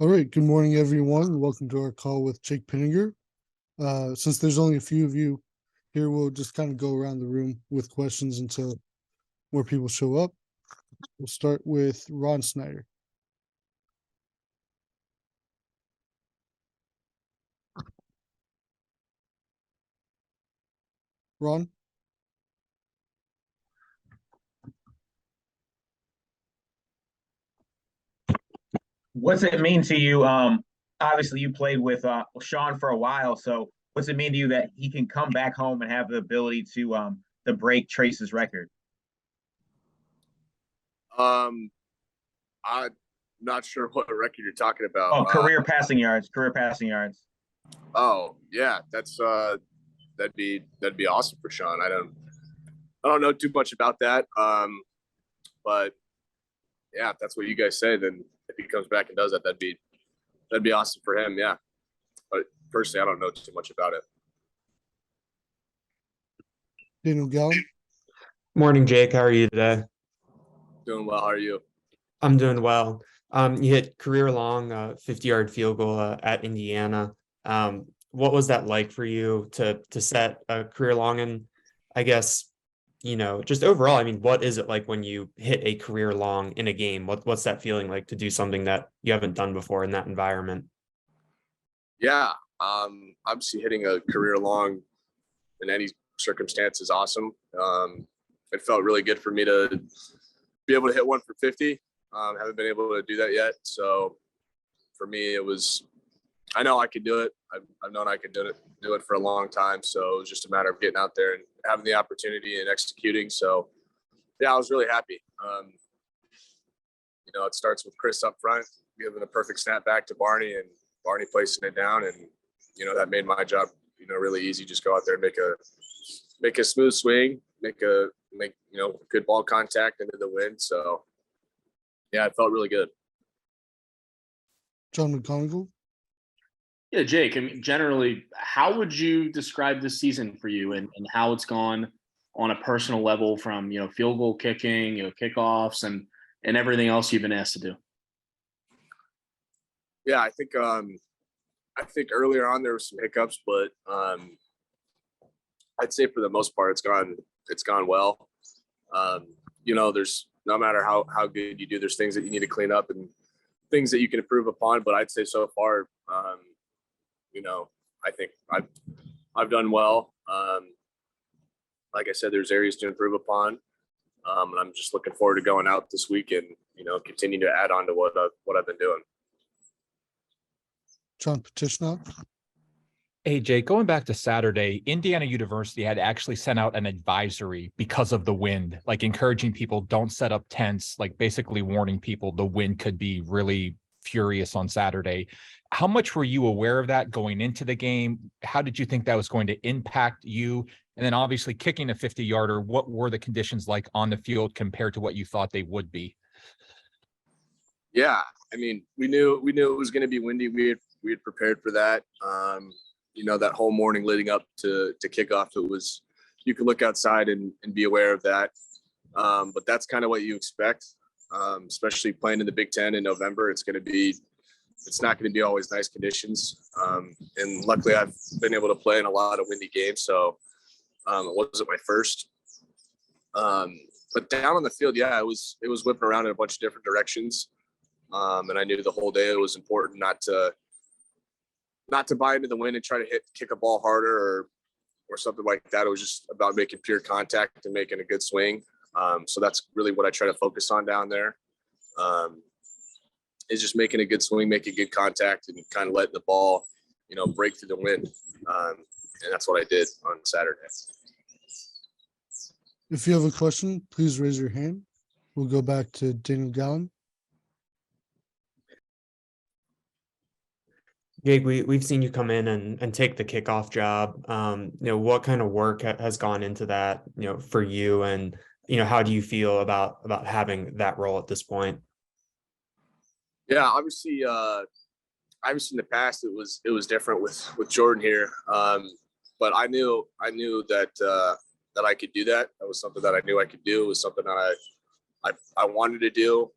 All right, good morning, everyone. Welcome to our call with Jake Pinegar. Since there's only a few of you here, we'll just kind of go around the room with questions until more people show up. We'll start with Ron Snyder. Ron? What's it mean to you? Obviously, you played with Sean for a while, so what's it mean to you that he can come back home and have the ability to break Trace's record? Um, I'm not sure what record you're talking about. Oh, career passing yards, career passing yards. Oh yeah, that'd be awesome for Sean. I don't know too much about that. But yeah, if that's what you guys say, then if he comes back and does that, that'd be awesome for him. Yeah, but personally, I don't know too much about it. Daniel Gallen? Morning, Jake. How are you today? Doing well. How are you? I'm doing well. You hit career long 50-yard field goal at Indiana. What was that like for you to set a career long? And I guess, just overall, I mean, what is it like when you hit a career long in a game? What's that feeling like to do something that you haven't done before in that environment? Yeah. Obviously, hitting a career long in any circumstance is awesome. It felt really good for me to be able to hit one for 50. Haven't been able to do that yet. So for me, I know I could do it. I've known I could do it for a long time. So it was just a matter of getting out there and having the opportunity and executing. So yeah, I was really happy. It starts with Chris up front, giving a perfect snap back to Barney and Barney placing it down. And, that made my job, really easy. Just go out there and make a smooth swing, make good ball contact into the wind. So yeah, it felt really good. John McGonigal? Yeah, Jake, I mean, generally, how would you describe this season for you and how it's gone on a personal level from, field goal kicking, kickoffs and everything else you've been asked to do? Yeah, I think earlier on there were some hiccups, but I'd say for the most part it's gone well. There's no matter how good you do, there's things that you need to clean up and things that you can improve upon. But I'd say so far, I think I've done well. Like I said, there's areas to improve upon, and I'm just looking forward to going out this week and continue to add on to what I've been doing. John Petishnock? Hey, Jay, going back to Saturday, Indiana University had actually sent out an advisory because of the wind, like encouraging people don't set up tents, like basically warning people the wind could be really furious on Saturday. How much were you aware of that going into the game? How did you think that was going to impact you? And then obviously kicking a 50-yarder, what were the conditions like on the field compared to what you thought they would be? Yeah, I mean, we knew it was going to be windy. We had prepared for that. That whole morning leading up to kickoff, you could look outside and be aware of that. But that's kind of what you expect, especially playing in the Big Ten in November. It's not going to be always nice conditions. And luckily I've been able to play in a lot of windy games. So it wasn't my first. But down on the field, yeah, it was whipping around in a bunch of different directions. And I knew the whole day it was important not to buy into the wind and try to kick a ball harder or something like that. It was just about making pure contact and making a good swing. So that's really what I try to focus on down there. Is just making a good swing, making good contact, and kind of letting the ball, break through the wind. And that's what I did on Saturday. If you have a question, please raise your hand. We'll go back to Daniel Gallen. Jake, we've seen you come in and take the kickoff job. What kind of work has gone into that, for you, and how do you feel about having that role at this point? Yeah, obviously in the past it was different with Jordan here. But I knew that I could do that. That was something that I knew I could do. It was something that I wanted to do.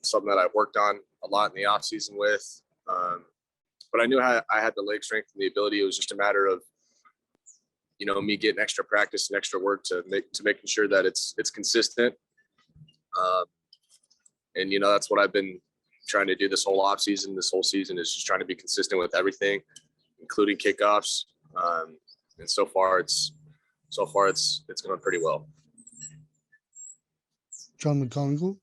Something that I worked on a lot in the off season with. But I knew I had the leg strength and the ability. It was just a matter of, me getting extra practice and extra work to making sure that it's consistent. And that's what I've been trying to do this whole off season. This whole season is just trying to be consistent with everything, including kickoffs. And so far it's going pretty well. John McGonigal.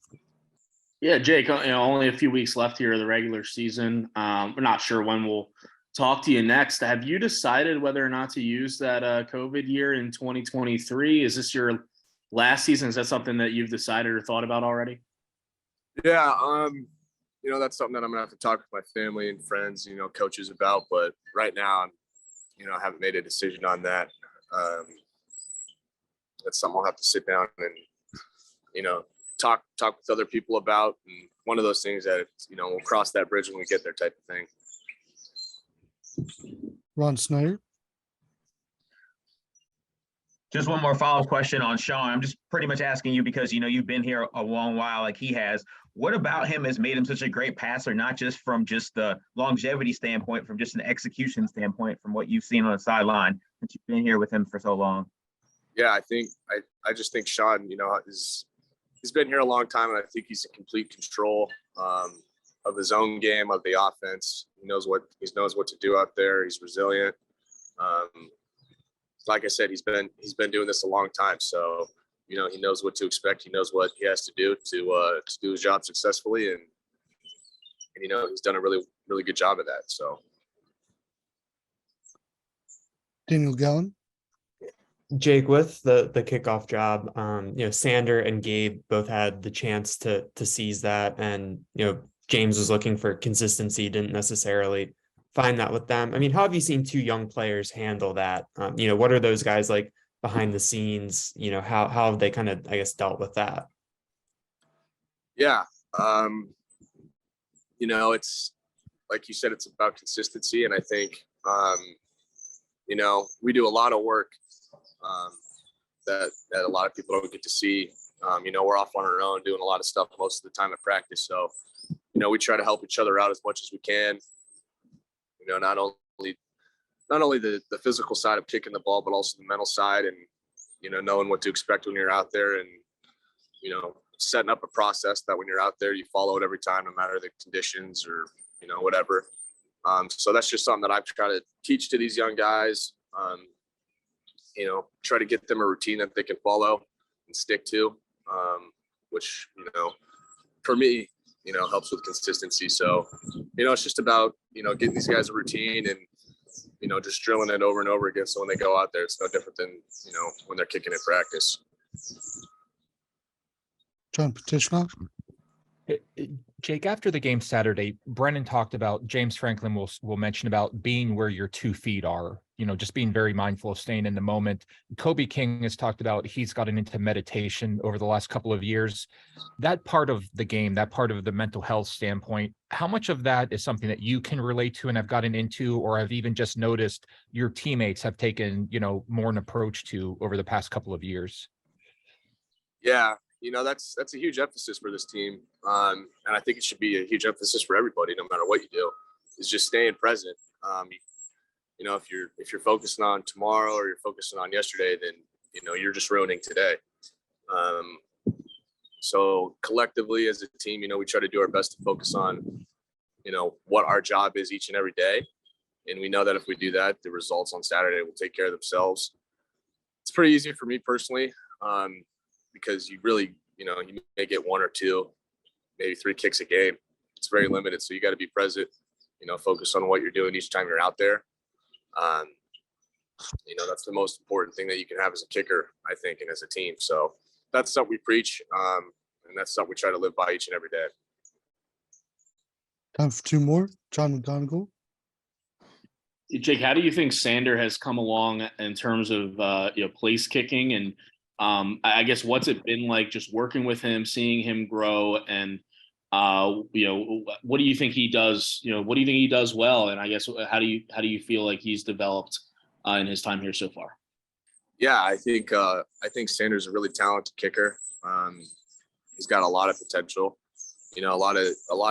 Yeah, Jake, only a few weeks left here of the regular season. We're not sure when we'll talk to you next. Have you decided whether or not to use that COVID year in 2023? Is this your last season? Is that something that you've decided or thought about already? Yeah, that's something that I'm gonna have to talk with my family and friends, coaches about. But right now, I haven't made a decision on that. That's something I'll have to sit down and, talk with other people about. And one of those things that, we'll cross that bridge when we get there type of thing. Ron Snyder. Just one more follow-up question on Sean. I'm just pretty much asking you because, you've been here a long while like he has. What about him has made him such a great passer, not just from just the longevity standpoint, from just an execution standpoint, from what you've seen on the sideline since you've been here with him for so long? Yeah, I just think Sean, he's been here a long time, and I think he's in complete control of his own game, of the offense. He knows what to do out there. He's resilient. Like I said, he's been doing this a long time, so he knows what to expect. He knows what he has to do to do his job successfully, and he's done a really, really good job of that. So, Daniel Gallen. Jake, with the kickoff job, Sander and Gabe both had the chance to seize that, and James was looking for consistency, didn't necessarily find that with them. I mean, how have you seen two young players handle that? What are those guys like behind the scenes? How have they kind of, I guess, dealt with that? Yeah, it's like you said, it's about consistency, and I think we do a lot of work that a lot of people don't get to see. We're off on our own doing a lot of stuff most of the time at practice. So, we try to help each other out as much as we can. Not only the physical side of kicking the ball, but also the mental side, and knowing what to expect when you're out there, and setting up a process that when you're out there you follow it every time, no matter the conditions or whatever. So that's just something that I've tried to teach to these young guys. Try to get them a routine that they can follow and stick to, which, for me, helps with consistency. So, it's just about, getting these guys a routine and, just drilling it over and over again. So when they go out there, it's no different than, when they're kicking in practice. John Petishnoff. Jake, after the game Saturday, Brennan talked about, James Franklin will mention about being where your 2 feet are, just being very mindful of staying in the moment. Kobe King has talked about he's gotten into meditation over the last couple of years. That part of the game, that part of the mental health standpoint, how much of that is something that you can relate to and have gotten into, or have even just noticed your teammates have taken, more an approach to over the past couple of years? Yeah. That's a huge emphasis for this team. And I think it should be a huge emphasis for everybody, no matter what you do, is just staying present. If you're focusing on tomorrow or you're focusing on yesterday, then, you're just ruining today. So collectively as a team, we try to do our best to focus on, what our job is each and every day. And we know that if we do that, the results on Saturday will take care of themselves. It's pretty easy for me personally. Because you really, you may get 1 or 2, maybe 3 kicks a game. It's very limited. So you got to be present, focus on what you're doing each time you're out there. That's the most important thing that you can have as a kicker, I think, and as a team. So that's something we preach. And that's something we try to live by each and every day. Time for 2 more. John McGonigal. Jake, how do you think Sander has come along in terms of place kicking, and I guess what's it been like just working with him, seeing him grow, and what do you think he does? What do you think he does well? And I guess how do you feel like he's developed in his time here so far? Yeah, I think Sander's a really talented kicker. He's got a lot of potential. you know, a lot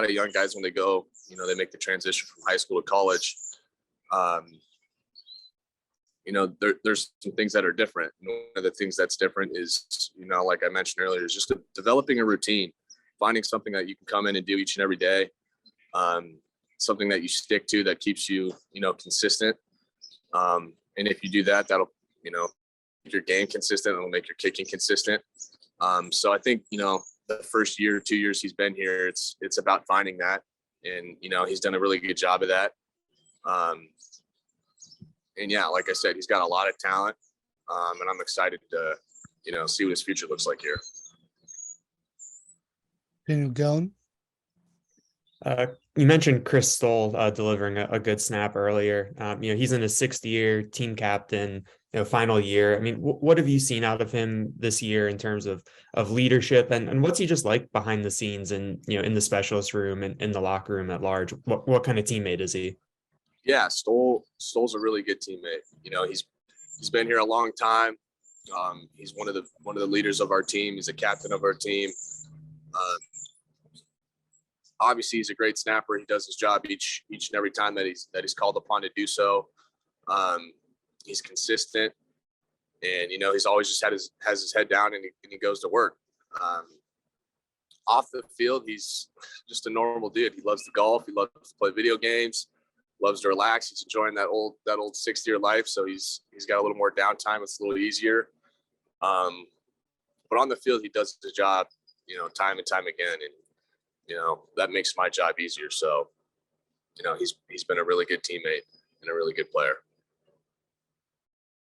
of young guys when they go, you know, they make the transition from high school to college. You know, there's some things that are different. And one of the things that's different is, you know, like I mentioned earlier, is just developing a routine, finding something that you can come in and do each and every day. Something that you stick to that keeps you, you know, consistent. And if you do that, that'll, you know, make your game consistent. It'll make your kicking consistent. So I think, you know, the first year, 2 years he's been here, it's about finding that. And, you know, he's done a really good job of that. And yeah, like I said, he's got a lot of talent. And I'm excited to, you know, see what his future looks like here. Daniel Gallen. You mentioned Chris Stoll delivering a good snap earlier. You know, he's in his 6th year, team captain, you know, final year. I mean, what have you seen out of him this year in terms of leadership, and what's he just like behind the scenes and, you know, in the specialist room and in the locker room at large? What kind of teammate is he? Yeah, Stoll's a really good teammate. You know, he's been here a long time. He's one of the leaders of our team. He's a captain of our team. Obviously, he's a great snapper. He does his job each and every time that he's called upon to do so. He's consistent, and, you know, he's always just has his head down and he goes to work. Off the field, he's just a normal dude. He loves to golf. He loves to play video games. Loves to relax. He's enjoying that old 6th year life. So he's got a little more downtime. It's a little easier. But on the field, he does his job, you know, time and time again, and, you know, that makes my job easier. So, you know, he's been a really good teammate and a really good player.